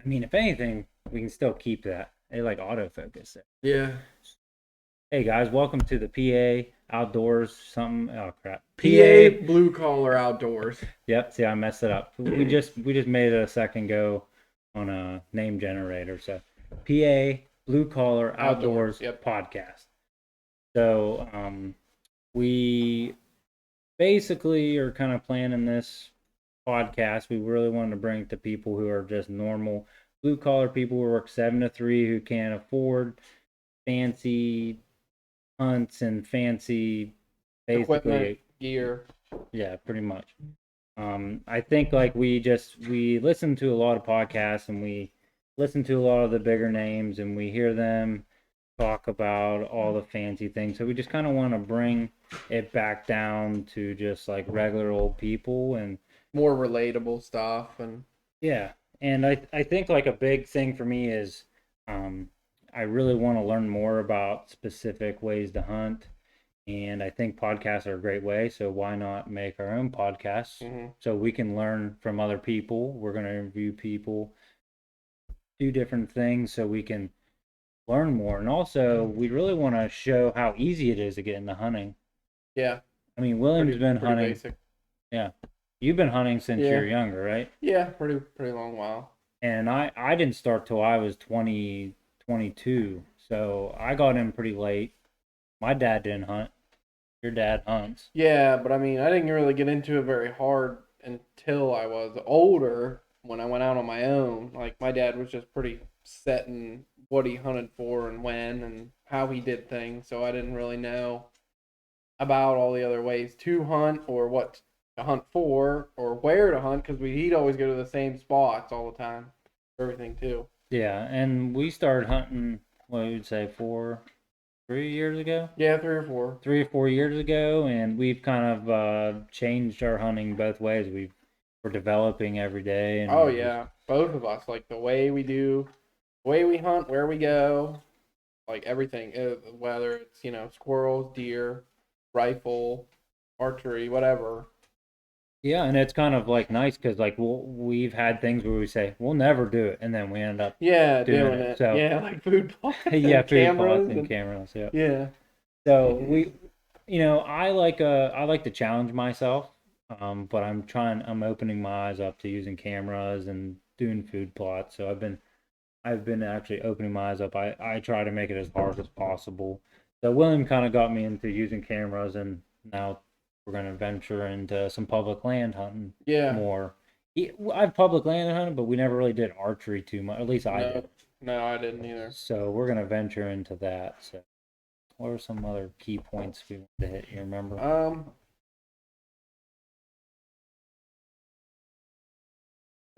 I mean, if anything, we can still keep that. They like autofocus it. Yeah. Hey guys, welcome to the PA Outdoors something. Oh crap. PA PA. Blue Collar Outdoors. Yep. See, I messed it up. We just made it a second go on a name generator. So, PA Blue Collar Outdoors. Outdoors Yep. podcast. So, we basically are kind of planning this podcast. We really wanted to bring it to people who are just normal blue collar people who work 7 to 3, who can't afford fancy hunts and fancy, Equipment, basically, gear. yeah, pretty much. I think like we listen to a lot of podcasts and we listen to a lot of the bigger names and we hear them talk about all the fancy things. So we just kind of want to bring it back down to just like regular old people. And More relatable stuff. And yeah, and I think like a big thing for me is um, I really want to learn more about specific ways to hunt, and I think podcasts are a great way. So why not make our own podcasts mhm. so we can learn from other people? We're going to interview people, do different things so we can learn more, and also we really want to show how easy it is to get into hunting. Yeah, I mean, William's been pretty hunting. basic. Yeah, you've been hunting since Yeah. you're younger, right? Yeah, pretty long while. And I didn't start till I was 20 22, so I got in pretty late. My dad didn't hunt. Your dad hunts. Yeah, but I mean, I didn't really get into it very hard until I was older when I went out on my own. Like, my dad was just pretty set in what he hunted for and when and how he did things, so I didn't really know about all the other ways to hunt or what to hunt for or where to hunt because he'd always go to the same spots all the time for everything too. Yeah, and we started hunting, what would you say, 3 years ago? Yeah, 3 or 4. 3 or 4 years ago, and we've kind of changed our hunting both ways. We're developing every day, and Oh we're just yeah, both of us like the way we do, the way we hunt, where we go, like everything. Whether it's squirrels, deer, rifle, archery, whatever. yeah, and it's kind of like nice because like we've had things where we say we'll never do it, and then we end up Yeah, doing doing it. it. So Yeah, like food plots yeah, and food plots cameras and and cameras. Yeah. yeah. So I like to challenge myself, but I'm opening my eyes up to using cameras and doing food plots. So I've been actually opening my eyes up. I try to make it as hard as possible. So William kind of got me into using cameras, and now we're going to venture into some public land hunting Yeah. more. I've public land hunted, but we never really did archery too much. At least I No, did. no, I didn't either. So we're going to venture into that. So what are some other key points we want to hit? You remember? Um,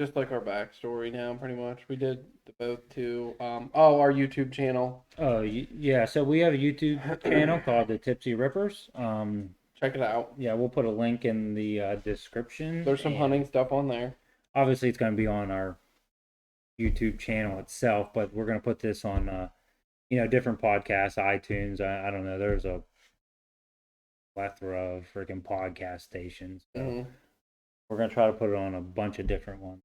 just like our backstory now, pretty much. We did the both too. Our YouTube channel. Oh, yeah. So we have a YouTube channel called the Tipsy Rippers. Check it out. Yeah, we'll put a link in the description, There's some and hunting stuff on there. obviously it's going to be on our YouTube channel itself, but we're going to put this on, different podcasts, iTunes. I don't know. There's a plethora of freaking podcast stations, so Hmm. we're going to try to put it on a bunch of different ones.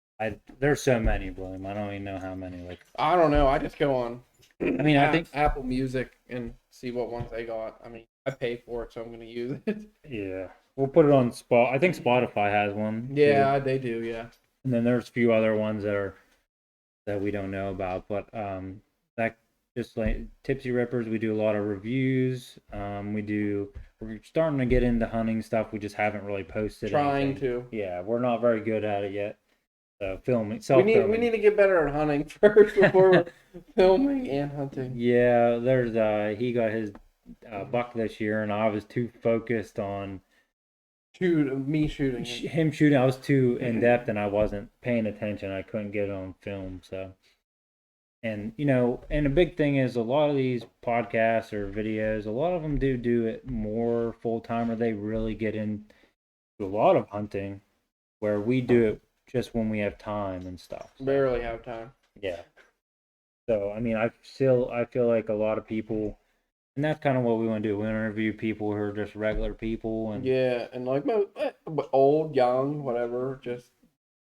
There's so many, William. I don't even know how many. Like, I don't know. I just go on I mean, I think, Apple Music and see what ones they got. I mean, I pay for it, so I'm gonna use it. yeah, we'll put it on Spot. I think Spotify has one too. Yeah, they do. Yeah. And then there's a few other ones that we don't know about, but that just like Tipsy Rippers, we do a lot of reviews. We're starting to get into hunting stuff. We just haven't really posted Trying anything. to. Yeah, we're not very good at it yet. Filming, We self-filming. need to get better at hunting first before we're filming and hunting. Yeah, there's he got his buck this year, and I was too focused on Me shooting it. him shooting. I was too in depth, and I wasn't paying attention. I couldn't get it on film, so. And and a big thing is a lot of these podcasts or videos, a lot of them do it more full time, or they really get into a lot of hunting, where we do it just when we have time and stuff. So, Barely have time. yeah. So I mean, I feel like a lot of people, and that's kind of what we want to do. We interview people who are just regular people, and Yeah, and like old, young, whatever. Just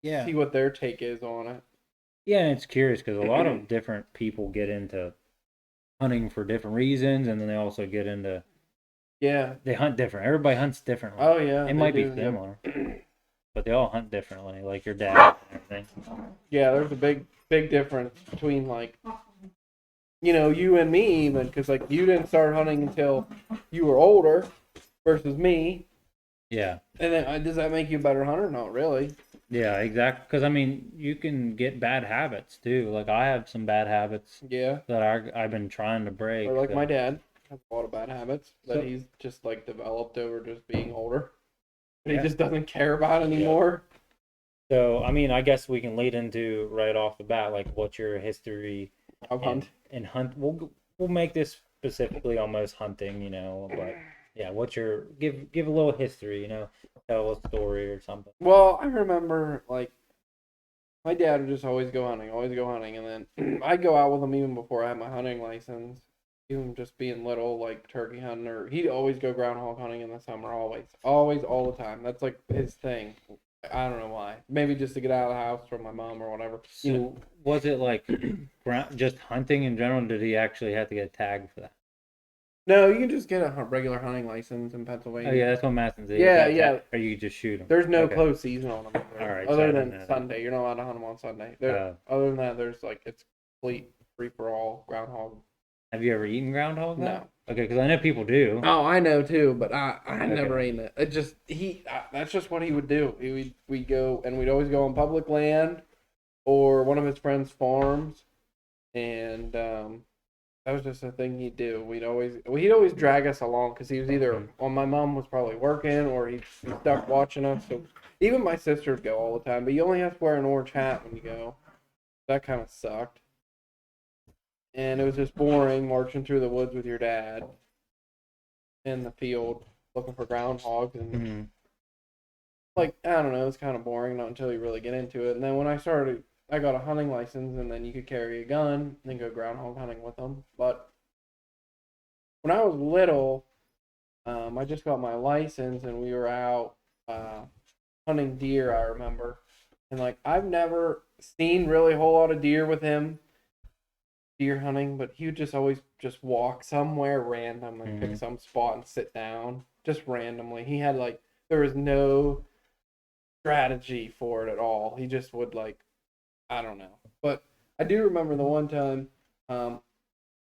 yeah, see what their take is on it. Yeah, and it's curious because a lot of different people get into hunting for different reasons, and then they also get into Yeah. they hunt different. Everybody hunts differently. Oh yeah, They they might be do. similar, Yep. but they all hunt differently, like your dad and everything. Yeah, there's a big difference between like you and me even because like you didn't start hunting until you were older versus me. Yeah, And then does that make you a better hunter? Not really. yeah, exactly. Because I mean, you can get bad habits too. Like I have some bad habits Yeah. that I've been trying to Or break. like my So, dad has a lot of bad habits that so he's just like developed over just being older. And he yeah, just doesn't care about yeah. anymore. So I mean, I guess we can lead into right off the bat, like what's your history Of and hunt. hunt. We'll make this specifically almost hunting, but yeah, what's your give a little history, tell a story or something. Well, I remember like my dad would just always go hunting, and then I'd go out with him even before I had my hunting license. Even just being little, like turkey hunting, or he'd always go groundhog hunting in the summer, always, all the time. That's like his thing. I don't know why. Maybe just to get out of the house from my mom or whatever. So was it like just hunting in general? Or did he actually have to get tagged for that? No, you can just get a regular hunting license in Oh yeah, Pennsylvania. that's what I'm asking. Did he Yeah, got tagged, yeah. or you could just shoot him? There's no Okay, close season on them all either, right. So I other didn't than know that. Sunday. You're not allowed to hunt them on Sunday. There, other than that, there's like it's complete free for all groundhog. Have you ever eaten groundhog though? No. Okay, because I know people do. Oh, I know too, but I never Okay. ate it. It just that's just what he would do. We'd go and we'd always go on public land or one of his friends' farms, and that was just a thing he'd do. He'd always drag us along because he was either well, my mom was probably working or he'd be stuck watching us. So even my sister would go all the time, but you only have to wear an orange hat when you go. That kind of sucked, and it was just boring marching through the woods with your dad in the field looking for groundhogs and Mm-hmm. like I don't know, it's kind of boring not until you really get into it. And then when I got a hunting license, and then you could carry a gun and go groundhog hunting with them. But when I was little, I just got my license, and we were out hunting deer. I remember, and like I've never seen really a whole lot of deer with him deer hunting, but he would just always just walk somewhere random and pick some spot and sit down just randomly. He had like there was no strategy for it at all. He just would like I don't know. But I do remember the one time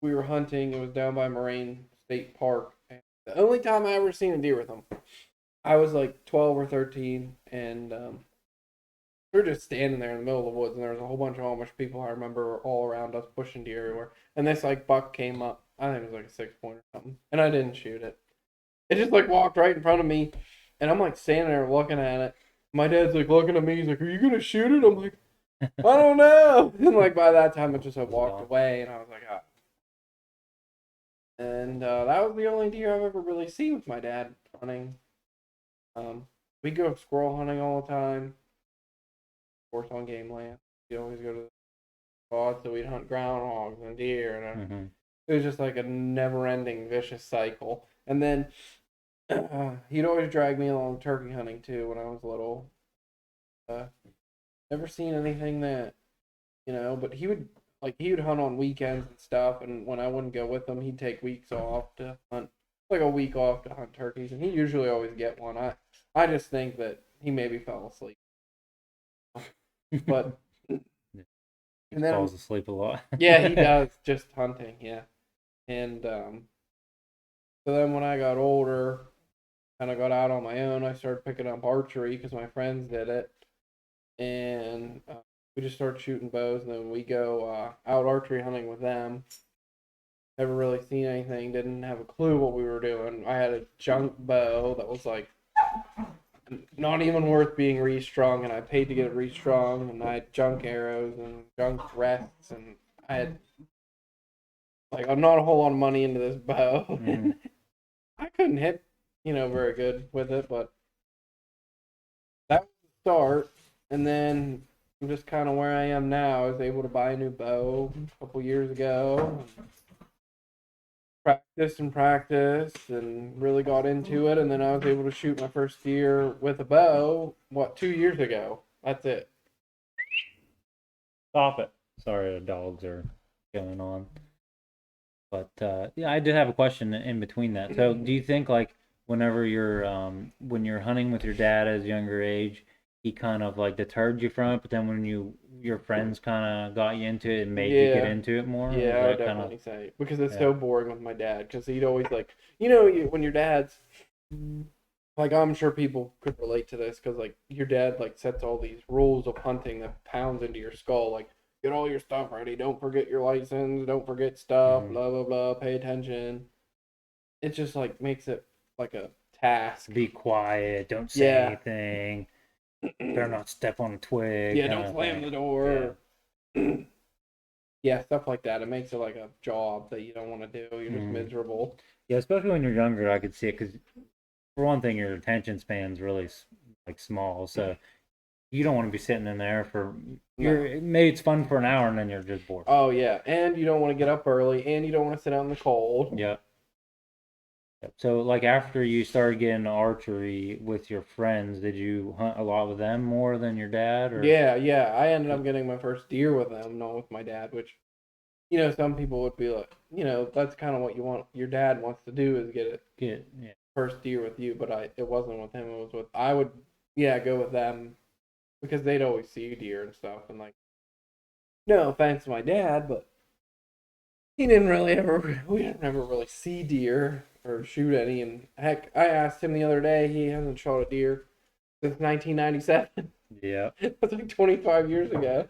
we were hunting. It was down by Moraine State Park. And the only time I ever seen a deer with him, I was like 12 or 13, and we were just standing there in the middle of the woods, and there was a whole bunch of Amish people I remember all around us pushing deer everywhere. And this like buck came up. I think it was like a 6 point or something, and I didn't shoot it. It just like walked right in front of me, and I'm like standing there looking at it. My dad's like looking at me. He's like, "Are you gonna shoot it?" I'm like, "I don't know." And like by that time, it just had walked away, and I was like, "Ah." And that was the only deer I've ever really seen with my dad hunting. We go squirrel hunting all the time. Of course, on game land, we always go to the spot, so we'd hunt groundhogs and deer, and Mm-hmm. it was just like a never-ending vicious cycle. And then he'd always drag me along turkey hunting too when I was little. Never seen anything that but he would hunt on weekends and stuff, and when I wouldn't go with him, he'd take weeks off to hunt, like a week off to hunt turkeys, and he usually always get one. I just think that he maybe fell asleep, but He and then falls asleep a lot. yeah, he does just hunting, yeah, and so then when I got older, kind of got out on my own, I started picking up archery because my friends did it, and we just started shooting bows, and then we go out archery hunting with them. Never really seen anything, didn't have a clue what we were doing. I had a junk bow that was like not even worth being restrung, and I paid to get it restrung, and I had junk arrows and junk rests, and I had like not a whole lot of money into this bow. Mm-hmm. I couldn't hit, very good with it, but that was the start. And then I'm just kind of where I am now. I was able to buy a new bow a couple years ago. Practice and really got into it, and then I was able to shoot my first deer with a bow 2 years ago. That's it. Stop it. Sorry, the dogs are going on. But yeah, I did have a question in between that. So, do you think like whenever you're when you're hunting with your dad at his younger age, he kind of like deterred you from it, but then when your friends kind of got you into it and made you get Yeah. into it more, Yeah, was I would that kind of definitely say because it's yeah? so boring with my dad because he'd always like when your dad's like I'm sure people could relate to this because like your dad like sets all these rules of hunting that pounds into your skull like get all your stuff ready, don't forget your license, don't forget stuff, Hmm. blah blah blah, pay attention. It just like makes it like a task. Be quiet, don't say Yeah. anything, better not step on a twig, Yeah, kind don't of slam thing. the Yeah. door. Yeah, stuff like that. It makes it like a job that you don't want to do. You're just Hmm. miserable. Yeah, especially when you're younger, I could see it because for one thing, your attention span's really like small, so you don't want to be sitting in there for No. you're maybe it's fun for an hour and then you're just bored. Oh yeah, and you don't want to get up early, and you don't want to sit out in the cold. Yep. Yep. So like after you started getting archery with your friends, did you hunt a lot with them more than your dad or Yeah, yeah. I ended up getting my first deer with them, not with my dad. Which some people would be like, that's kind of what you want. Your dad wants to do is get a get yeah. first deer with you, but it wasn't with him. It was with I would, yeah, go with them because they'd always see deer and stuff. And like, no offense to my dad, but he didn't really ever. We didn't ever really see deer or shoot any. And heck, I asked him the other day. He hasn't shot a deer since 1997. Yeah. That's like 25 years ago.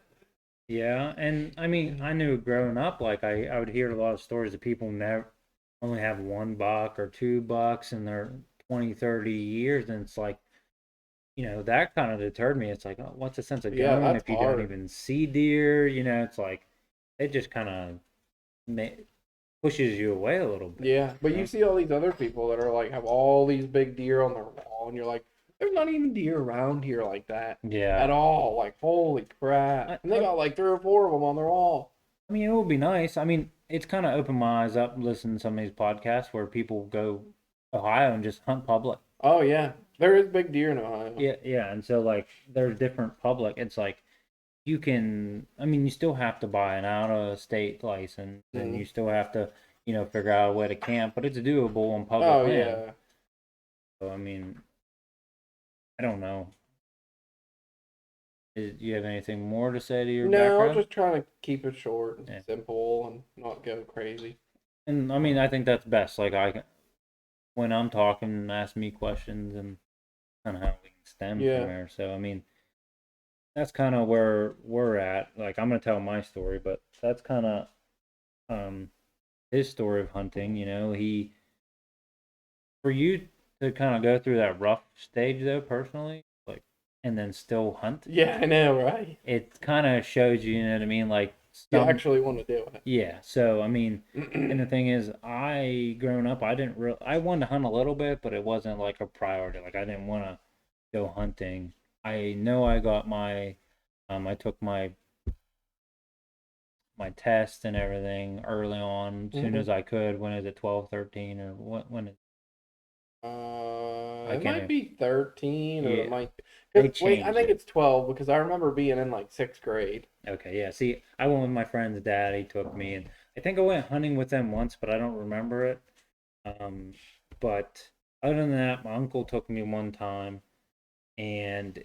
Yeah, and I mean, I knew growing up, like I would hear a lot of stories of people never only have one buck or two bucks in their 20, 30 years, and it's like, that kind of deterred me. It's like, oh, what's the sense of Yeah, going that's if you don't hard. even see deer? It's like it just kind of pushes you away a little bit, Yeah, but you see all these other people that are like have all these big deer on their wall, and you're like, there's not even deer around here like that Yeah. at all. Like, holy crap! I, And they I, got like 3 or 4 of them on their wall. I mean, it would be nice. I mean, it's kind of opened my eyes up listening to some of these podcasts where people go Ohio and just hunt public. Oh yeah, there is big deer in Ohio. Yeah, yeah, and so like there's different public. It's like you can. I mean, you still have to buy an out of state license, and Mm. you still have to, figure out a way to camp. But it's doable on public Oh land. yeah. So I mean, I don't know. Do you have anything more to say to your No, background? just trying to keep it short and Yeah, simple and not go crazy. and I mean, I think that's best. Like when I'm talking, ask me questions, and kind of how we can stem from Yeah. there. So I mean, that's kind of where we're at. Like I'm gonna tell my story, but that's kind of um his story of hunting. He for you to kind of go through that rough stage though, personally, like, and then still hunt. Yeah, I know, right? It kind of shows you, you know what I mean? Like You some, actually want to do yeah. So I mean, and it. the thing is, growing up, I wanted to hunt a little bit, but it wasn't like a priority. Like I didn't want to go hunting. I know I got I took my test and everything early on, as soon as I could. When is it, 12, 13, or what? When is I It can't might even. be 13 or it Yeah, might. they Cause wait, I changed think it. it's 12 because I remember being in like 6th grade. Okay, yeah. See, I went with my friend's dad. He took me, and I think I went hunting with them once, but I don't remember it. Um, but other than that, my uncle took me one time, and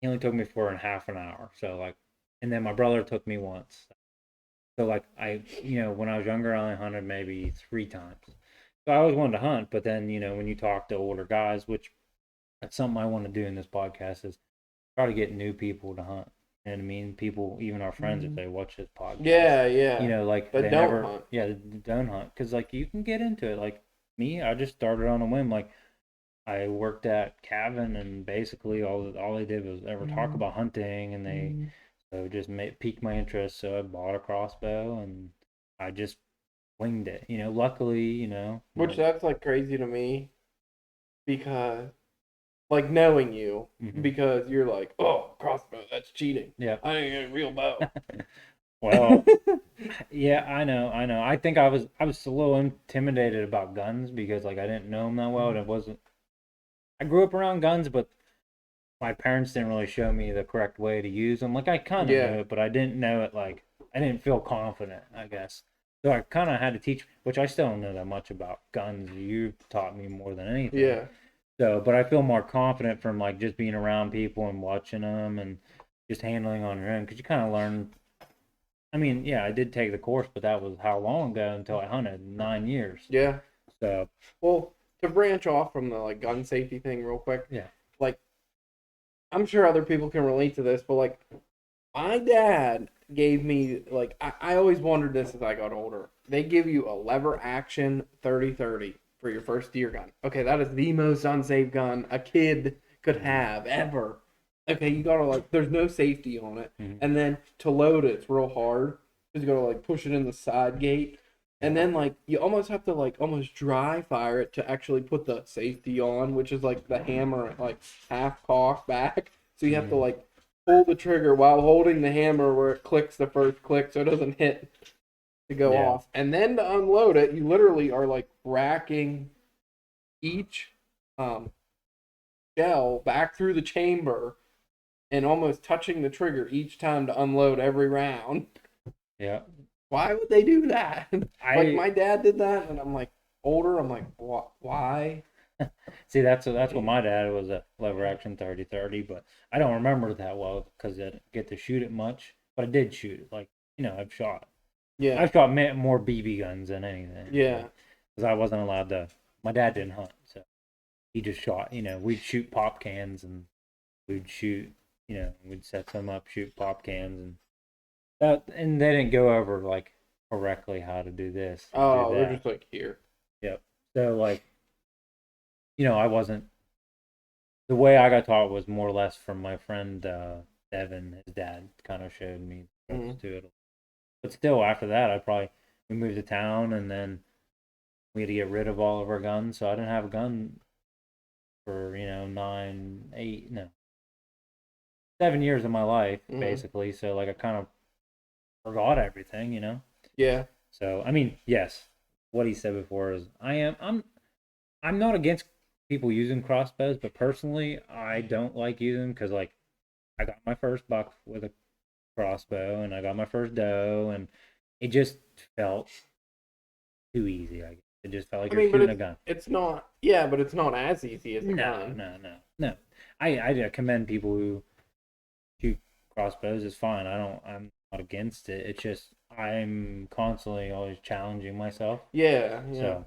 he only took me for a half an hour. So like, and then my brother took me once. So like when I was younger, I only hunted maybe three times. So I always wanted to hunt, but then when you talk to older guys, which that's something I want to do in this podcast, is try to get new people to hunt. You know what I mean? People, even our friends, if they watch this podcast, Yeah, yeah. like That they don't never, hunt. yeah, they don't hunt because like you can get into it. Like me, I just started on a whim. Like I worked at Cabin, and basically all they did was ever talk about hunting, and they so just piqued my interest. So I bought a crossbow, and I just winged it. Luckily, Which that's like crazy to me because like knowing you hmm because you're like, oh, crossbow, that's cheating. yeah. I ain't got a real bow. Well, yeah, I know, I know. I think I was a little intimidated about guns because like I didn't know them that well, and it wasn't. I grew up around guns, but my parents didn't really show me the correct way to use them. Like I kind of Yeah, knew it, but I didn't know it. Like I didn't feel confident, I guess. So I kind of had to teach, which I still don't know that much about guns. You taught me more than anything. yeah, So, but I feel more confident from like just being around people and watching them and just handling on your own because you kind of learn. I mean, yeah, I did take the course, but that was how long ago until I hunted 9 years. yeah. So, Well, to branch off from the like gun safety thing real quick, yeah. like I'm sure other people can relate to this, but like my dad gave me like I always wondered this as I got older. They give you a lever action 30-30 for your first deer gun. Okay, that is the most unsafe gun a kid could Mhm. have ever. Okay, you gotta like there's no safety on it. Mhm. And then to load it, it's real hard. Because you gotta like push it in the side gate. And Yeah. then like you almost have to like almost dry fire it to actually put the safety on, which is like the hammer like half cocked back. So you have to Mhm. like pull the trigger while holding the hammer where it clicks the first click so it doesn't hit to go Yeah. off. And then to unload it, you literally are like racking each um, shell back through the chamber and almost touching the trigger each time to unload every round. Yeah. Why would they do that? Like I my dad did that, and I'm like older. I'm like, why? see that's what my dad was a lever action 30-30, but I don't remember it that well because I didn't get to shoot it much. But I did shoot it. Like I've shot. Yeah, I've shot more BB guns than anything. yeah, Like because I wasn't allowed to. My dad didn't hunt, so he just shot. We'd shoot pop cans and we'd shoot. We'd set some up, shoot pop cans, and they didn't go over like correctly how to do this and do oh, they're that. just like here. Yep. So like I wasn't the way I got taught was more or less from my friend Devin. His dad kind of showed me the ropes Mm-hmm. to it. But still, after that, we moved to town, and then we had to get rid of all of our guns. So I didn't have a gun for 9, 8, no, 7 years of my life Mm-hmm. basically. So like I kind of forgot everything. Yeah, So I mean, yes, what he said before is I'm not against people using crossbows, but personally, I don't like using them because like I got my first buck with a crossbow, and I got my first doe, and it just felt too easy. I guess it just felt like I you're mean, but shooting a gun. it's not. Yeah, but it's not as easy as a No, gun. no, no, no. I commend people who shoot crossbows. It's fine. I'm not against it. It's just I'm constantly always challenging myself. Yeah, yeah. So,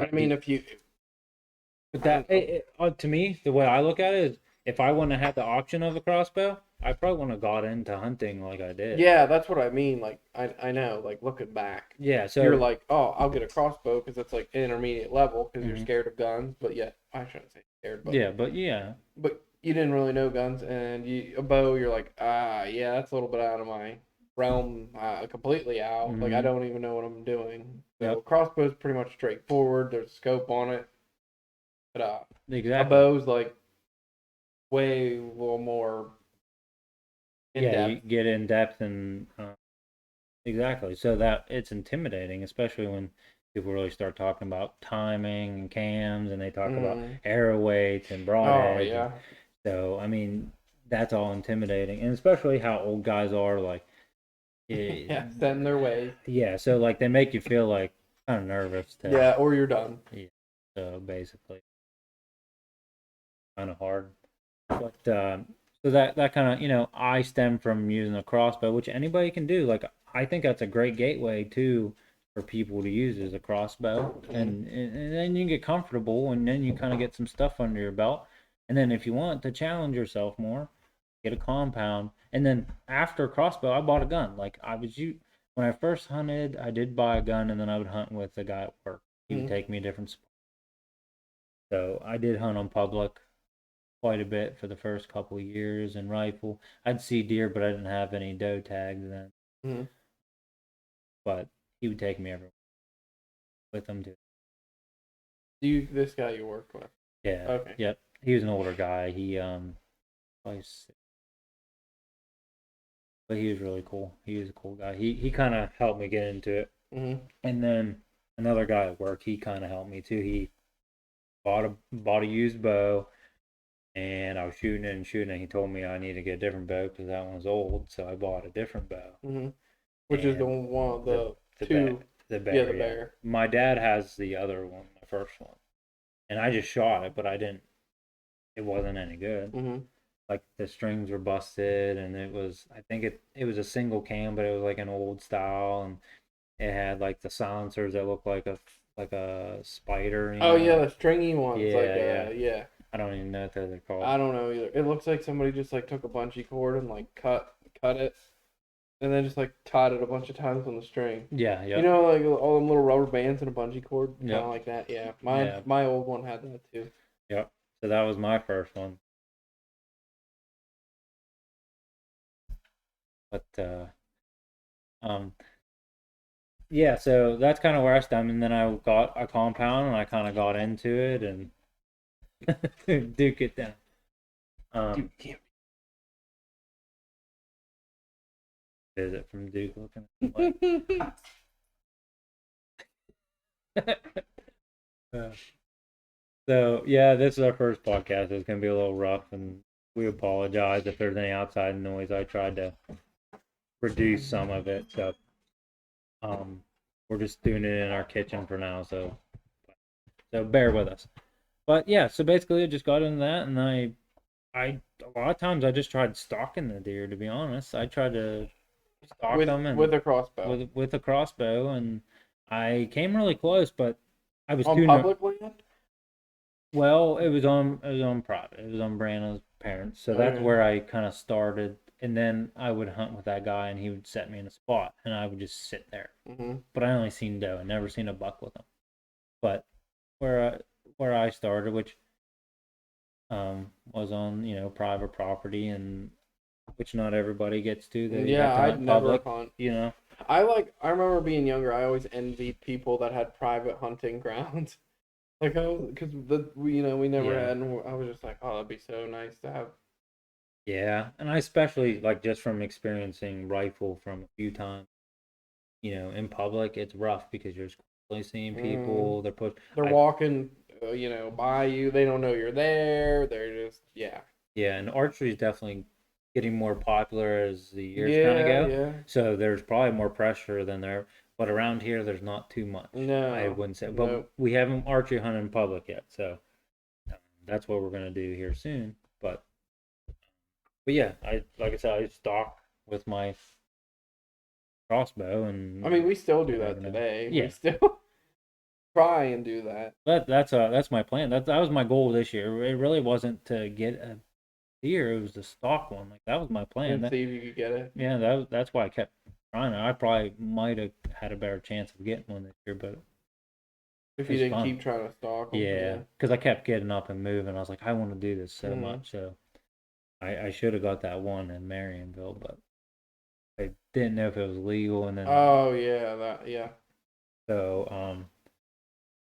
I but mean, if you, but I that don't know. to me, the way I look at it is, if I wouldn't have had the option of a crossbow, I probably wouldn't have got into hunting like I did. Yeah, that's what I mean. Like, I know. Like, looking back, Yeah. you're So. like, oh, I'll get a crossbow because it's like intermediate level because you're Mhm. scared of guns. But yet, I shouldn't say scared, Yeah, but yeah, but you didn't really know guns, and a bow, you're like, yeah, that's a little bit out of my realm, completely out. Like, I hmm don't even know what I'm doing. So yep, crossbow's pretty much straightforward. There's a scope on it, but a exactly. bow's like way a little more in Yeah, you depth. get in depth and exactly. So that it's intimidating, especially when people really start talking about timing and cams, and they talk about Mm. arrow weights and Oh broadheads, and yeah, so I mean that's all intimidating, and especially how old guys are. Like, it, yeah, set in their ways. yeah, so like they make you feel like kind of nervous to, Yeah, or you're done. yeah. So basically, kind of hard. But so that kind of I stem from using a crossbow, which anybody can do. Like I think that's a great gateway too for people to use as a crossbow, Mm. and then you get comfortable, and then you kind of get some stuff under your belt, and then if you want to challenge yourself more, get a compound, and then after crossbow, I bought a gun. Like when I first hunted, I did buy a gun, and then I would hunt with a guy at work. He would Mm. take me to different spots. So I did hunt on public quite a bit for the first couple of years and rifle. I'd see deer, but I didn't have any doe tags then. Mm. But he would take me everywhere with him too. This guy you worked with? Yeah, Okay. yep. He was an older guy. He probably but he was really cool. He was a cool guy. He kind of helped me get into it. Mm. And then another guy at work, he kind of helped me too. He bought a used bow, and I was shooting it and shooting it. He told me I need to get a different bow because that one was old, so I bought a different bow. Mm-hmm. Which is the And one, the the the bear, two, the yeah, bear, the yeah. bear. My dad has the other one, the first one, and I just shot it, but I didn't. It wasn't any good. Mm-hmm. Like the strings were busted, and it was. I think it was a single cam, but it was like an old style, and it had like the silencers that looked like a spider, Oh yeah, like the stringy ones, like yeah, yeah. yeah. I don't even know what they're called. I don't know either. It looks like somebody just like took a bungee cord and like cut it, and then just like tied it a bunch of times on the string. Yeah, You yep, know, like all them little rubber bands and a bungee cord, kind of yep, like that. Yeah, yeah, my old one had that too. yep. So that was my first one. But um, yeah. So that's kind of where I stemmed, and then I got a compound, and I kind of got into it, and Duke it down. Dude, Visit from Duke looking at like. So yeah, this is our first podcast. It's gonna be a little rough, and we apologize if there's any outside noise. I tried to reduce some of it, so we're just doing it in our kitchen for now. So bear with us. But yeah, so basically, I just got into that, and I a lot of times I just tried stalking the deer. To be honest, I tried to stalk them with and a crossbow with a crossbow, and I came really close, but I was on too public land. well. It was on private. It was on Brandon's parents, so that's Okay. where I kind of started. And then I would hunt with that guy, and he would set me in a spot, and I would just sit there. Mm-hmm. But I only seen doe. I never seen a buck with him. But where I where I started, which was on private property, and which not everybody gets to. They have Yeah, to I'd hunt never public. hunt. You know. I remember being younger. I always envied people that had private hunting grounds. Like, oh, because we never Yeah. had, and I was just like, oh, that'd be so nice to have. Yeah, and I especially like just from experiencing rifle from a few times. In public, it's rough because you're constantly seeing Mm, people. They're put. they're I walking, by you. They don't know you're there. They're just, yeah, Yeah, and archery is definitely getting more popular as the years kind of yeah, go. yeah. So there's probably more pressure than there. But around here, there's not too much. I No, wouldn't say, but no. we haven't archery hunted in public yet. So that's what we're gonna do here soon. But yeah, I like I said, I stalk with my crossbow, I mean, and we still do you never that know. today. We Yeah, still try and do that. that's my plan. That was my goal this year. It really wasn't to get a deer; it was to stalk one. Like that was my plan. And see if you could get it. Yeah, that's why I kept trying. I probably might have had a better chance of getting one this year, but If it you was didn't fun. keep trying to stalk them, Yeah, yeah. because I kept getting up and moving. I was like, I want to do this so Hmm. much. So I should have got that one in Marionville, but I didn't know if it was legal. And then Oh yeah, yeah. so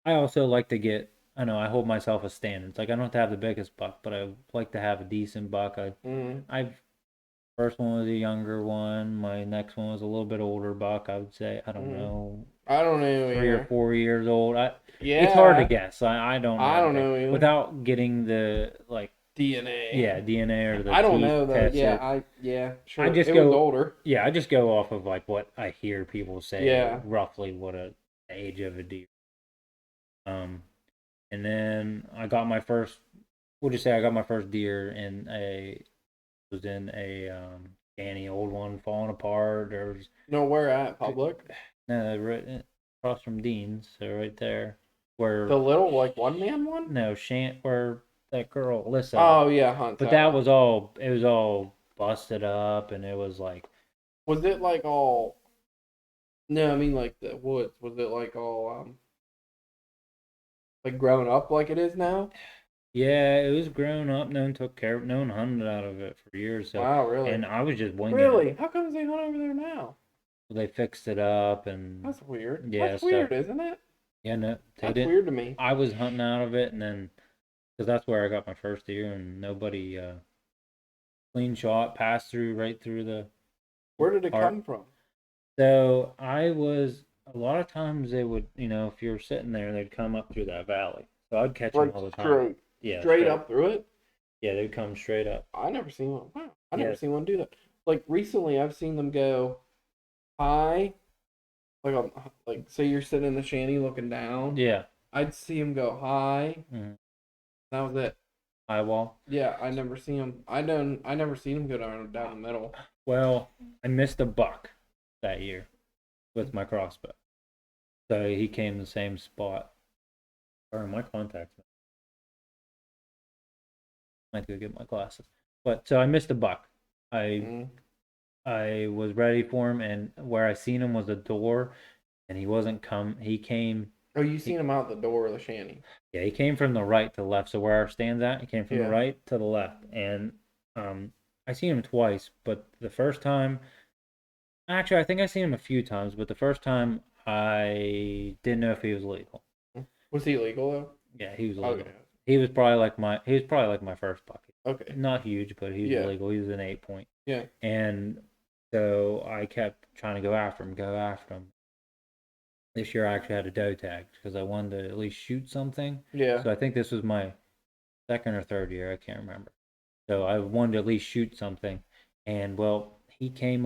I also like to get. I know I hold myself a standard. It's like I don't have to have the biggest buck, but I like to have a decent buck. Hmm. I've First one was a younger one. My next one was a little bit older buck. I would say I don't Hmm. know, I don't know 3 or either. 4 years old. It's hard to Yeah, guess. I don't know I don't anything know either. without getting the like DNA. yeah DNA or the I don't teeth know though. Yeah, tested. yeah, I sure. just It was go older. yeah I just go off of like what I hear people say Yeah. roughly what a age of a deer. Um, and then I got my first. We'll just say I got my first deer in a was in a canny old one falling apart. There was No, where at public? no right across from Dean's, so right there where The little like one man one? no shan't where that girl Alyssa. Oh yeah, hunts But out. it was all busted up, and it was like Was it like all? No, I mean like the woods. Was it like all like grown up like it is now? yeah, it was grown up. No one took care of, no one hunted out of it for years. So, Wow, really? and I was just winging it. Really? How come they hunt over there now? They fixed it up, and That's weird. yeah, That's stuff. weird, isn't it? Yeah, no, they That's didn't. weird to me. I was hunting out of it, and then because that's where I got my first deer, and nobody clean shot passed through right through the Where did it heart. come from? So I was a lot of times they would, if you were sitting there, they'd come up through that valley. So I'd catch them Like all the time. straight, Yeah, straight up through it. Yeah, they come straight up. I never seen one. Wow, I never Yeah, seen one do that. Like recently, I've seen them go high, like on, like say you're sitting in the shanty looking down. yeah. I'd see them go high. Mm-hmm. That was it. High wall. Yeah, I never see them. I never seen them go down the middle. Well, I missed a buck that year with my crossbow, so he came the same spot. Or my contacts. I might go get my glasses. But so I missed a buck. I Mm. I was ready for him, and where I seen him was a door, and he wasn't come. He came. Oh, you seen them out the door of the shanty? Yeah, he came from the right to the left. So where our stand's at, he came from the Yeah. right to the left, and I seen him twice. But the first time, actually, I think I seen him a few times. But the first time, I didn't know if he was legal. Was he legal though? Yeah, he was legal. Okay. He was probably like my first buck. Okay. Not huge, but he was Yeah. legal. He was an 8 point. Yeah. And so I kept trying to go after him. This year I actually had a doe tag because I wanted to at least shoot something. Yeah. So I think this was my second or third year. I can't remember. So I wanted to at least shoot something. And well, he came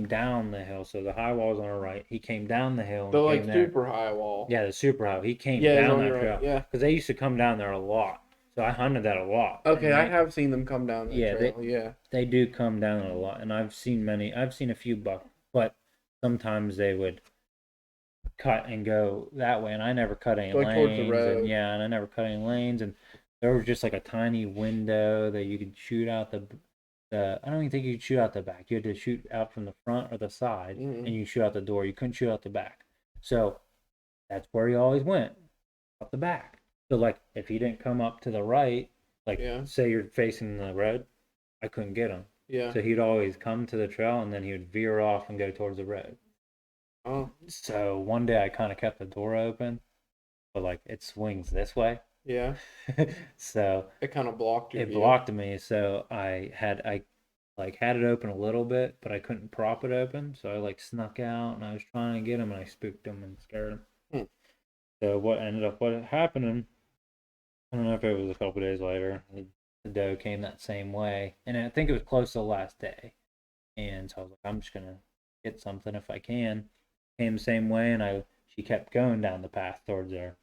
down the hill. So the high wall's on our right. He came down the hill and The came like there. super high wall. Yeah, the super high. He came Yeah, it's down on that your trail. right. Yeah. Because they used to come down there a lot. So I hunted that a lot. Okay, And I have seen them come down the Yeah, trail. Yeah. they do come down a lot, and I've seen a few buck, but sometimes they would cut and go that way, and I never cut any Like towards the lanes, road. and yeah, and I never cut any lanes, and there was just like a tiny window that you could shoot out the. I don't even think you could shoot out the back. You had to shoot out from the front or the side, Mhm. and you shoot out the door. You couldn't shoot out the back, so that's where he always went, up the back. So like, if he didn't come up to the right, like Yeah. say you're facing the road, I couldn't get him. Yeah. So he'd always come to the trail and then he would veer off and go towards the road. Oh. So one day I kind of kept the door open, but like it swings this way. Yeah. So It kind of blocked your it view. blocked me. So I like had it open a little bit, but I couldn't prop it open. So I like snuck out and I was trying to get him and I spooked him and scared him. Hmm. So what happened, I don't know if it was a couple days later, the doe came that same way. And I think it was close to the last day. And so I was like, I'm just gonna get something if I can. Came the same way, and she kept going down the path towards there.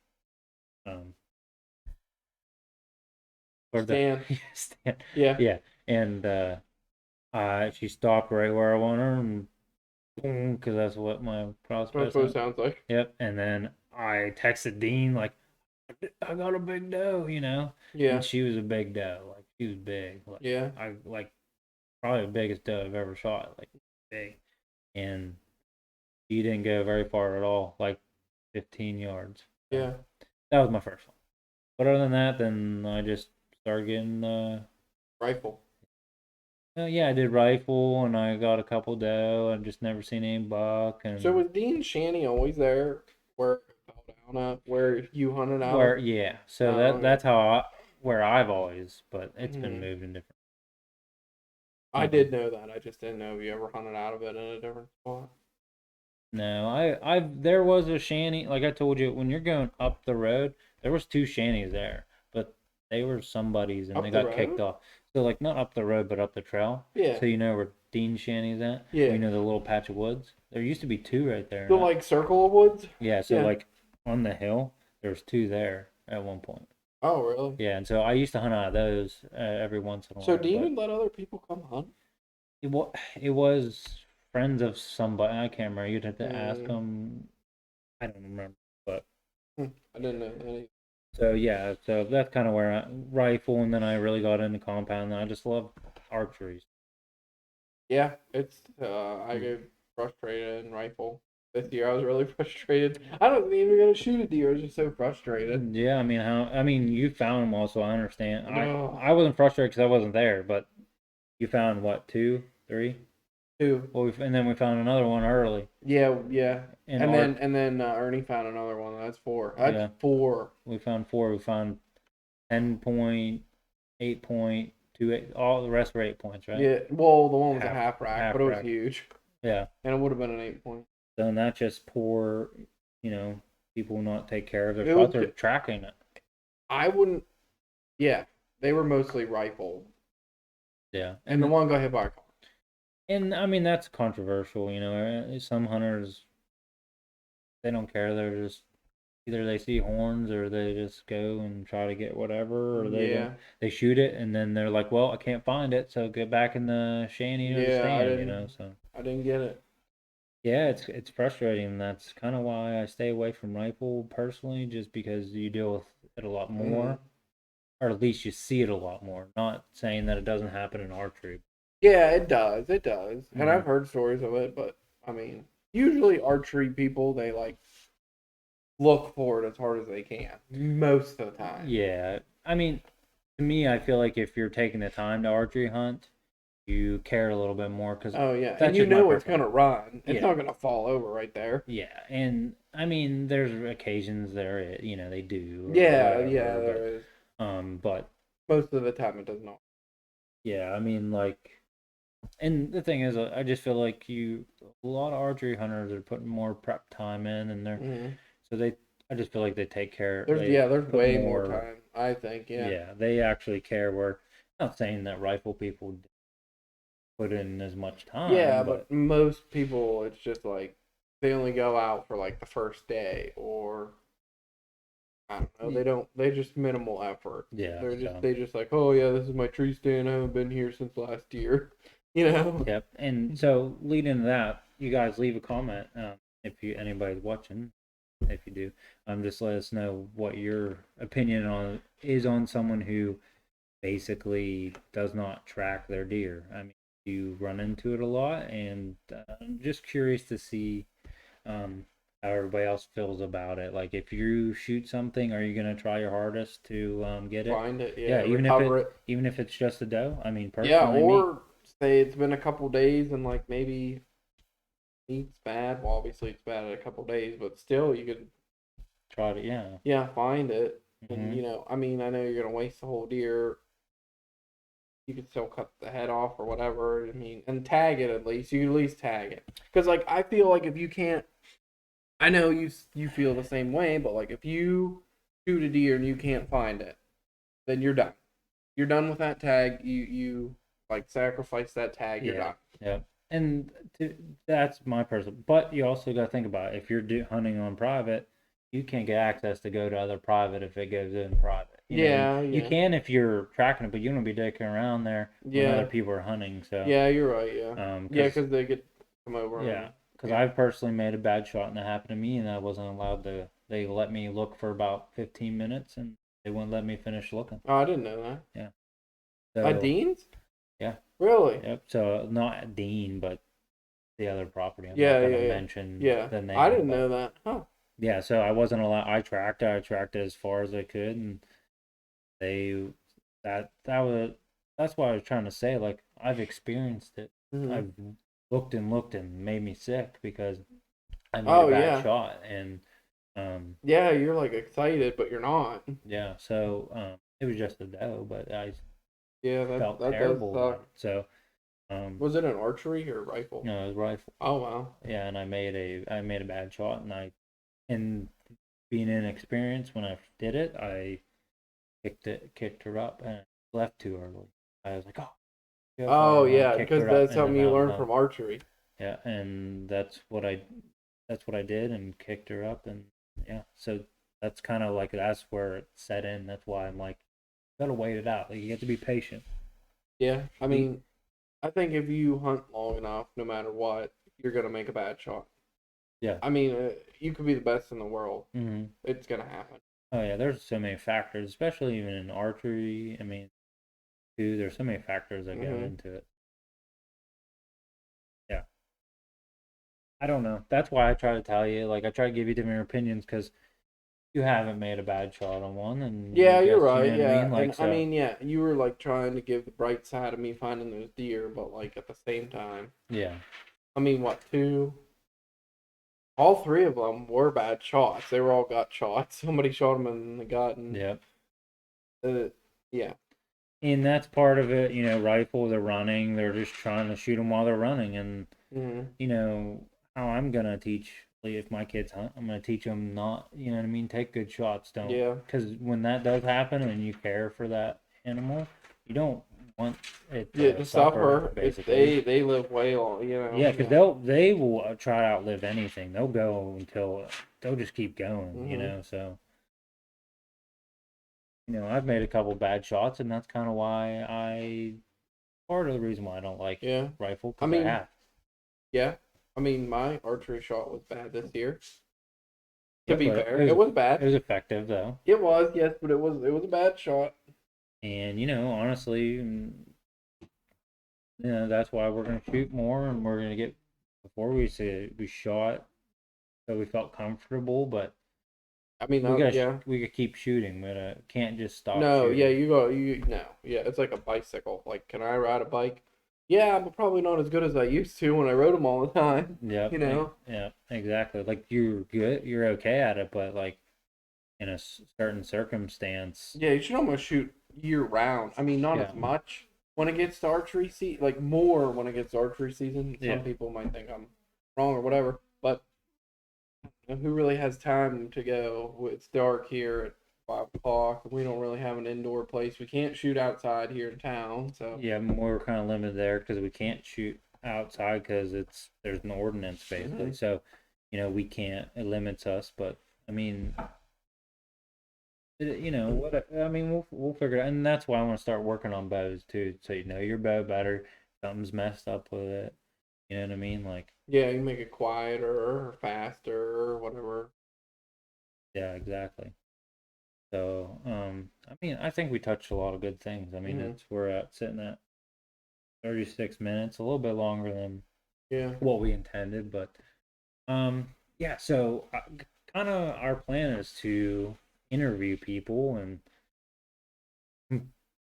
Toward Stand. the stand. Yeah. Yeah, and she stopped right where I want her, and boom, because that's what my crossbow That's what it sounds. sounds like. Yep, and then I texted Dean like, I got a big doe, Yeah. and she was a big doe, like she was big, like Yeah. I like probably the biggest doe I've ever shot, like big, and he didn't go very far at all, like 15 yards. Yeah. That was my first one. But other than that, then I just started getting, Rifle. yeah, I did rifle and I got a couple doe. I've just never seen any buck. And So was Dean Shanny always there where it fell down at, where you hunted out? where, yeah, so Oh, that okay. that's where I've always, but it's been Mhm. moved in different. I did know that. I just didn't know if you ever hunted out of it in a different spot. No, there was a shanty, like I told you, when you're going up the road, there was two shanties there, but they were somebody's and Up they the got kicked road? off. So like not up the road, but up the trail. Yeah. So you know where Dean Shanty's at? Yeah. You know the little patch of woods? There used to be two right there. The like circle of woods? Yeah, so Yeah. like on the hill, there's two there at one point. Oh, really? Yeah, and so I used to hunt out of those every once in a while. So Dean but would let other people come hunt? it was friends of somebody. I can't remember. You'd have to ask Mm. them. I don't remember. But I didn't know that. so yeah, so that's kind of where rifle, and then I really got into compound, and I just love archery. Yeah, it's I get frustrated in rifle. This year I was really frustrated. I don't even gonna shoot a deer. I was just so frustrated. Yeah, I mean you found them all, so I understand. Ugh. I wasn't frustrated because I wasn't there, but you found what, 2, 3? Two. Well, and then we found another one early. Yeah, yeah. And And then Ernie found another one. That's 4. That's Yeah. 4. we found 4. We found 10 point, 8 point, 2, all the rest were 8 points, right? Yeah. Well, the one was a Half- half rack, half but it was rack. huge, Yeah. and it would have been an 8 point. So and that's just poor, people not take care of their It spots would- or tracking it. I wouldn't. Yeah, They were mostly rifle, Yeah, and the one got hit by a car. and I mean that's controversial. Some hunters they don't care. They're just either they see horns or they just go and try to get whatever, or they don't. Yeah, They shoot it and then they're like, "Well, I can't find it, so get back in the shanty or the yeah, stand." So I didn't get it. yeah, it's frustrating. That's kind of why I stay away from rifle personally, just because you deal with it a lot Hmm. more, or at least you see it a lot more. Not saying that it doesn't happen in archery. Yeah, it does, and Hmm. I've heard stories of it. But I mean, usually archery people they like look for it as hard as they can most of the time. Yeah, I mean, to me, I feel like if you're taking the time to archery hunt, you care a little bit more because Oh yeah, and that's you just my know it's personal. gonna run. It's Yeah, not gonna fall over right there. yeah, and I mean, there's occasions there, they do or Yeah, yeah, whatever, there is. but Most of the time it does not. yeah, I mean, like, and the thing is, I just feel like a lot of archery hunters are putting more prep time in, and Hmm. so I just feel like they take care, There's put way more more, time. I think. Yeah. yeah, they actually care. Where not saying that rifle people put in as much Yeah, time, but but most people, it's just like they only go out for like the first day, or I don't know. They just minimal effort. yeah, so. They just like, oh yeah, this is my tree stand. I haven't been here since last year. You know. Yep. And so leading into that, you guys leave a comment if anybody's watching. If you do, just let us know what your opinion on someone who basically does not track their deer. I mean, you run into it a lot, and I'm just curious to see um, how everybody else feels about it. Like, if you shoot something, are you gonna try your hardest to get it? Find it. Yeah, Yeah, even if recover it. it's just a doe. I mean, Yeah, personally, me. or say it's been a couple days and like maybe meat's bad. Well, obviously it's bad in a couple days, but still you could Try to, yeah. yeah find it. And Hmm. I mean, I know you're gonna waste the whole deer. You could still cut the head off or whatever. I mean, and tag it at least. You can at least tag it because like I feel like if you can't, I know you feel the same way, but like if you shoot a deer and you can't find it, then you're done. You're done with that tag. You like sacrifice that tag. You're Yeah, done. yeah. And that's my personal. But you also got to think about it. If you're hunting on private, you can't get access to go to other private if it goes in private. Yeah, You yeah, can if you're tracking it, but you don't be dicking around there when other yeah, people are hunting. So, yeah. You're right. Yeah, yeah, because because they could come over yeah, and because yeah. I've personally made a bad shot and that happened to me, and I wasn't allowed to. They let me look for about 15 minutes, and they wouldn't let me finish looking. Oh, I didn't know that. Yeah. At So Dean's? yeah, Really? yep. So not Dean, but the other property. I'm not Yeah, gonna yeah, yeah, mention yeah. the I name, didn't but know that. Huh? yeah. So I wasn't allowed. I tracked it as far as I could, and they that was that's what I was trying to say. Like I've experienced it. Hmm. I've looked and made me sick because I made a Oh bad yeah, shot, and um yeah. You're like excited, but you're not. yeah. So it was just a doe, but I Yeah, felt that does terrible about suck. it. So um Was it an archery or rifle? it was rifle. Oh wow. Yeah, and I made a bad shot, and being inexperienced when I did it, I kicked her up, and left too early. I was like, oh, go for it, Oh and I yeah, kicked because her up, that's and then something you that was learn done. from archery. Yeah, and that's what I did, and kicked her up, and yeah, so that's kind of like that's where it set in. That's why I'm like, you gotta wait it out. Like you have to be patient. Yeah, I You, mean, I think if you hunt long enough, no matter what, you're gonna make a bad shot. yeah. I mean, you could be the best in the world. Hmm. It's gonna happen. Oh yeah, there's so many factors, especially even in archery. I mean, too, there's so many factors that go Hmm. into it. Yeah. I don't know. That's why I try to tell you. Like I try to give you different opinions because you haven't made a bad shot on one, and you Yeah, you're guess you right. know what I Yeah, mean. and Like I so, mean, yeah, you were like trying to give the bright side of me finding those deer, but like at the same time, yeah, I mean, what two? All three of them were bad shots. They were all gut shots. Somebody shot them in the gut, and yep. uh, yeah, And that's part of it. Rifle. They're running. They're just trying to shoot them while they're running, and mm-hmm. you know how I'm gonna teach. Like, if my kids hunt, I'm gonna teach them not. You know what I mean? Take good shots. Don't Yeah, because when that does happen and you care for that, animal, you don't want it Yeah, to to suffer, suffer. If basically. they live way long, Yeah, because they will try to outlive anything. They'll go until they'll just keep going, you Hmm. know. So, I've made a couple bad shots, and that's kind of why part of the reason why I don't like Yeah. rifle, I because I mean, have. yeah. I mean, my archery shot was bad this year. To Yeah, be but fair, it was it bad. was effective though. It was, yes, but it was a bad shot. And honestly, that's why we're gonna shoot more, and we're gonna get. Before we shot, so we felt comfortable, but I mean, yeah. we could keep shooting, but can't just stop No, yeah, shooting. no, yeah. It's like a bicycle. Like, can I ride a bike? Yeah, but probably not as good as I used to when I rode them all the time. Yep, You know. yeah, exactly. Like you're good, you're okay at it, but like in a certain circumstance, Yeah, you should almost shoot year round. I mean, not yeah, as much when it gets to archery season, like more when it gets to archery season. yeah, Some people might think I'm wrong or whatever, but who really has time to go? It's dark here at 5 o'clock. We don't really have an indoor place. We can't shoot outside here in town, so yeah. We're kind of limited there because we can't shoot outside because there's an ordinance basically. mhm. So, we can't. It limits us, but I mean, what I mean, we'll figure it out, and that's why I want to start working on bows too, so you know your bow better. Something's messed up with it. You know what I mean? Like, Yeah, you can make it quieter or faster or whatever. yeah, exactly. So, I mean, I think we touched a lot of good things. I mean, Hmm. we're sitting at 36 minutes, a little bit longer than Yeah, what we intended, but yeah. So, kind of our plan is to interview people and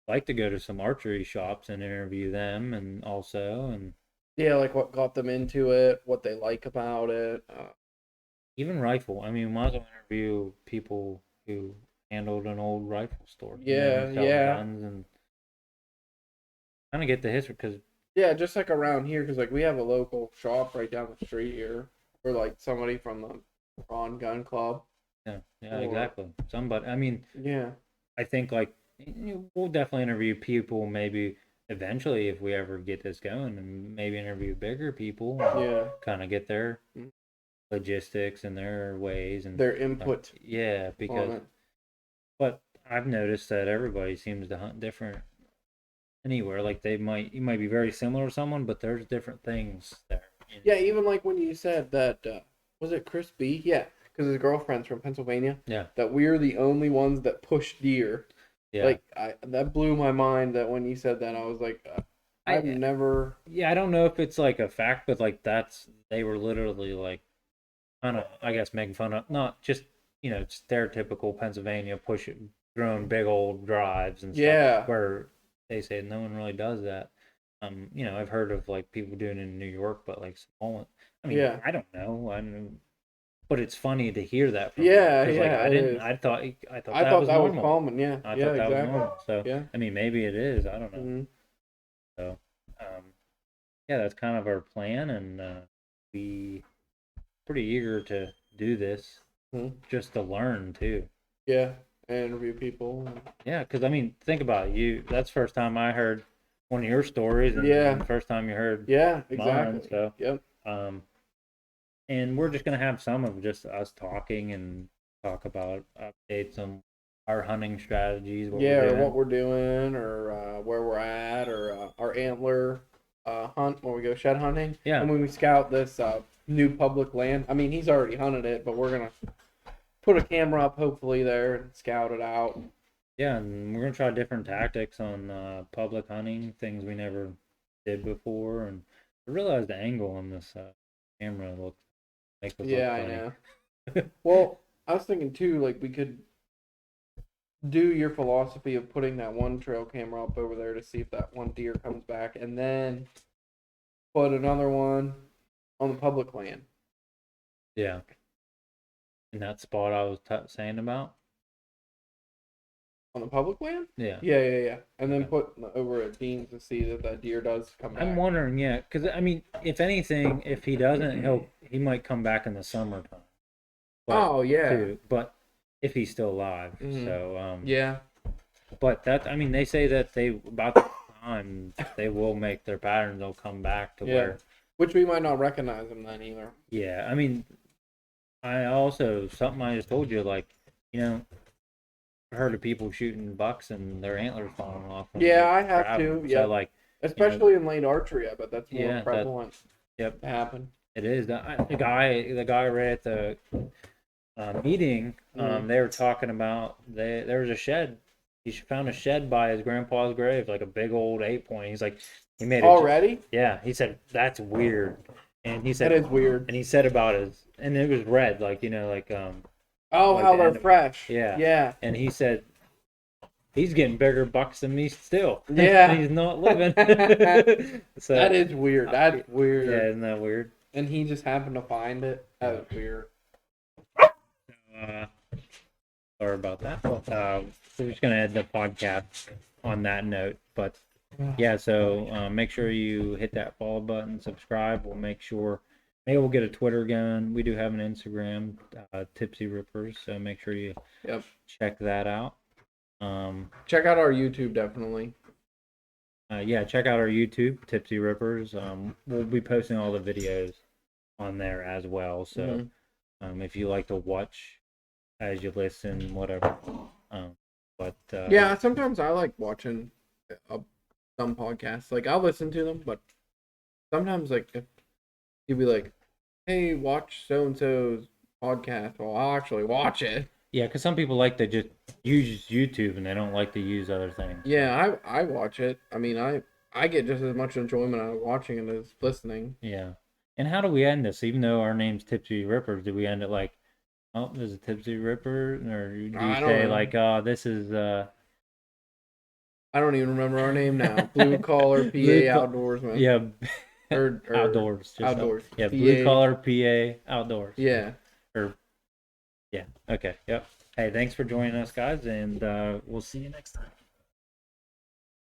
like to go to some archery shops and interview them, and also and yeah, like what got them into it, what they like about it. even rifle. I mean, might as well interview people who handled an old rifle store, Yeah, selling yeah. guns and kind of get the history because Yeah, just like around here, because like we have a local shop right down the street here, or like somebody from the Ron Gun Club, yeah, or exactly. Somebody, I mean, yeah, I think like we'll definitely interview people maybe eventually if we ever get this going, and maybe interview bigger people and yeah, kind of get their mm, logistics and their ways and their like input yeah, on because it. but I've noticed that everybody seems to hunt different anywhere. Like you might be very similar to someone, but there's different things there. Yeah, even like when you said that, was it Chris B? Yeah, because his girlfriend's from Pennsylvania. Yeah, That we're the only ones that push deer. yeah. Like that blew my mind. That when you said that, I was like, I've I never. yeah, I don't know if it's like a fact, but like they were literally like kind of I guess making fun of not just stereotypical Pennsylvania pushing growing big old drives and stuff Yeah, where they say no one really does that. I've heard of like people doing it in New York, but like small. I mean, yeah, I don't know. I don't, but it's funny to hear that from you yeah, because like yeah. I It didn't. is. I thought I that thought was that was normal. common. Yeah, I yeah, thought that was exactly. normal. So Yeah. I mean, maybe it is. I don't know. Hmm. So yeah, that's kind of our plan, and we pretty eager to do this Hmm. just to learn too. Yeah, and interview people. Yeah, because I mean, think about it. That's the first time I heard one of your stories, and Yeah, the first time you heard yeah, mine. exactly. So, Yep. um, and we're just gonna have some of just us talking and talk about updates on our hunting strategies, what we're Yeah, or what doing. we're doing, or where we're at, or our antler hunt when we go shed hunting, Yeah, and when we scout this new public land. I mean, he's already hunted it, but we're gonna put a camera up hopefully there and scout it out. yeah, and we're gonna try different tactics on public hunting, things we never did before, and I realized the angle on this camera makes us look Yeah, I funny. know. Well, I was thinking too, like we could do your philosophy of putting that one trail camera up over there to see if that one deer comes back, and then put another one on the public land. Yeah, in that spot I was saying about. On the public land? Yeah. Yeah, yeah, yeah. And then Okay. put over at Dean's to see that that deer does come I'm back. wondering, yeah, because I mean, if anything, if he doesn't, he might come back in the summertime, but Oh yeah. too, but if he's still alive. Hmm. So Yeah. but that, I mean, they say that they about the time they will make their patterns. They'll come back to Yeah. where, Which we might not recognize them then either. yeah. I mean, I also something I just told you, like, you know, I heard of people shooting bucks and their antlers falling off. When Yeah, they I have grab to. 'em. Yeah, So like, especially in late archery, I bet that's more Yeah, that- prevalent yep, to happen. it is. The guy right at the meeting, Mhm. they were talking about there was a shed. He found a shed by his grandpa's grave, like a big old 8-point. He's like, he made it. Already? Yeah, he said that's weird, and he said, That is weird. and he said about his, and it was red, like like Oh, like how the they're end of- fresh. yeah. Yeah. and he said he's getting bigger bucks than me still. Yeah. He's not living. So That is weird. That's weird. yeah, isn't that weird? And he just happened to find it. That is weird. Sorry about that. We're just gonna end the podcast on that note. But yeah, so make sure you hit that follow button, subscribe. We'll make sure. Maybe we'll get a Twitter going. We do have an Instagram, Tipsy Rippers. So make sure you Yep. check that out. Check out our YouTube definitely. Yeah, check out our YouTube, Tipsy Rippers. We'll be posting all the videos on there as well. So if you like to watch as you listen, whatever. But Yeah, sometimes I like watching some podcasts. Like I'll listen to them, but sometimes like if you'd be like, "Hey, watch so and so's podcast," well, I'll actually watch it. yeah, because some people like to just use YouTube and they don't like to use other things. Yeah, I watch it. I mean, I get just as much enjoyment out of watching it as listening. Yeah. And how do we end this? Even though our name's Tipsy Rippers, do we end it like, oh, there's a Tipsy Ripper? Or do you I don't say know. like, oh, this is I don't even remember our name now. Blue Collar PA Blue Outdoorsman. yeah, Or outdoors. Just outdoors. Yeah, PA. Blue Collar PA Outdoors. Yeah. Or yeah. Okay. Yep. Hey, thanks for joining us, guys, and we'll see you next time.